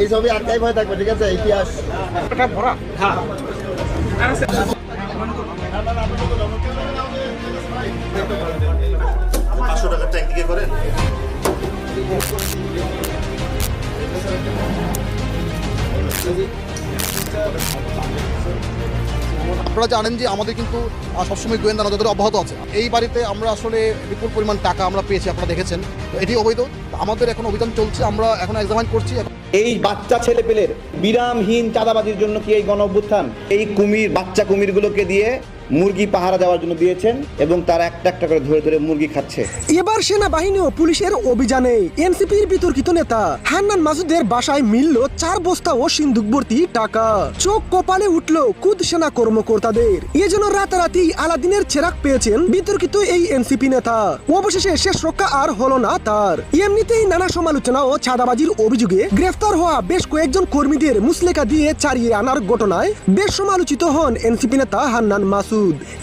এই ছবি আর্কাইভ হয়ে থাকবে, ঠিক আছে? ইতিহাস ভরা। হ্যাঁ, 500 টাকার ট্যাঙ্ক দিকে করেন। আপনারা জানেন যে আমাদের কিন্তু সবসময় গোয়েন্দা নজরদারি অব্যাহত আছে। এই বাড়িতে আমরা আসলে বিপুল পরিমাণ টাকা আমরা পেয়েছি, আপনারা দেখেছেন। তো এটি অবৈধ। আমাদের এখন অভিযান চলছে, আমরা এখন এক্সামাইন করছি। এই বাচ্চা ছেলেপেলের বিরামহীন চাঁদাবাজির জন্য কি এই গণ অভ্যুত্থান এই কুমির বাচ্চা কুমিরগুলোকে দিয়ে মুরগি পাহারা দেওয়ার জন্য দিয়েছেন এবং তারা একটা একটা করে ধরে ধরে মুরগি খাচ্ছে। এবার সেনাবাহিনী ও পুলিশের অভিযানে এনসিপির বিতর্কিত নেতা হান্নান মাসুদের বাসায় মিলল 4 বস্তা ও সিন্দুক ভর্তি টাকা। চোখ কপালে উঠল খুদ সেনা কর্মকর্তাদের। এজন্য রাতারাতি আলাদিনের চেরাগ পেয়েছেন বিতর্কিত এই এনসিপি নেতা। অবশেষে শেষ রক্ষা আর হলো না তার। এমনিতেই নানা সমালোচনা ও চাঁদাবাজির অভিযোগে গ্রেফতার হওয়া বেশ কয়েকজন কর্মীদের মুসলেকা দিয়ে ছাড়িয়ে আনার ঘটনায় বেশ সমালোচিত হন এনসিপি নেতা হান্নান মাসুদ।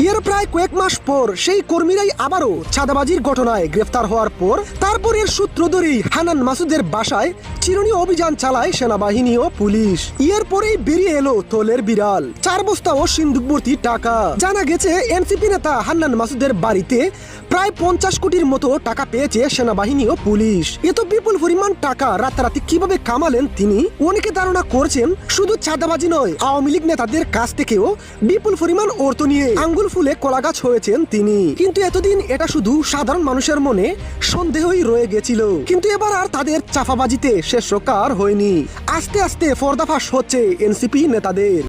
এর প্রায় কয়েক মাস পর সেই কর্মীরাই আবারও চাঁদাবাজির ঘটনায় গ্রেফতার হওয়ার পর তারপরের সূত্র ধরেই হান্নান মাসুদের বাসায় চিরুনি অভিযান চালায় সেনাবাহিনী ও পুলিশ। এরপরেই বেরিয়ে এলো তোলের বিড়াল, 4 বস্তা ও সিন্দুক ভর্তি টাকা। জানা গেছে এনসিপি নেতা হান্নান মাসুদের বাড়িতে প্রায় 50 কোটির মতো টাকা পেয়েছে সেনাবাহিনী ও পুলিশ। এত বিপুল পরিমাণ টাকা রাতারাতি কিভাবে কামালেন তিনি? অনেকে ধারণা করছেন শুধু চাঁদাবাজি নয়, আওয়ামী লীগ নেতাদের কাছ থেকেও বিপুল পরিমাণ অর্থ নিয়ে আঙ্গুল ফুলে কলা গাছ হয়েছেন তিনি। কিন্তু এতদিন এটা শুধু সাধারণ মানুষের মনে সন্দেহই রয়ে গেছিল। কিন্তু এবার আর তাদের চাপাবাজিতে শেষ রক্ষা আর হয়নি। আস্তে আস্তে পর্দাফাশ হচ্ছে এনসিপি নেতাদের।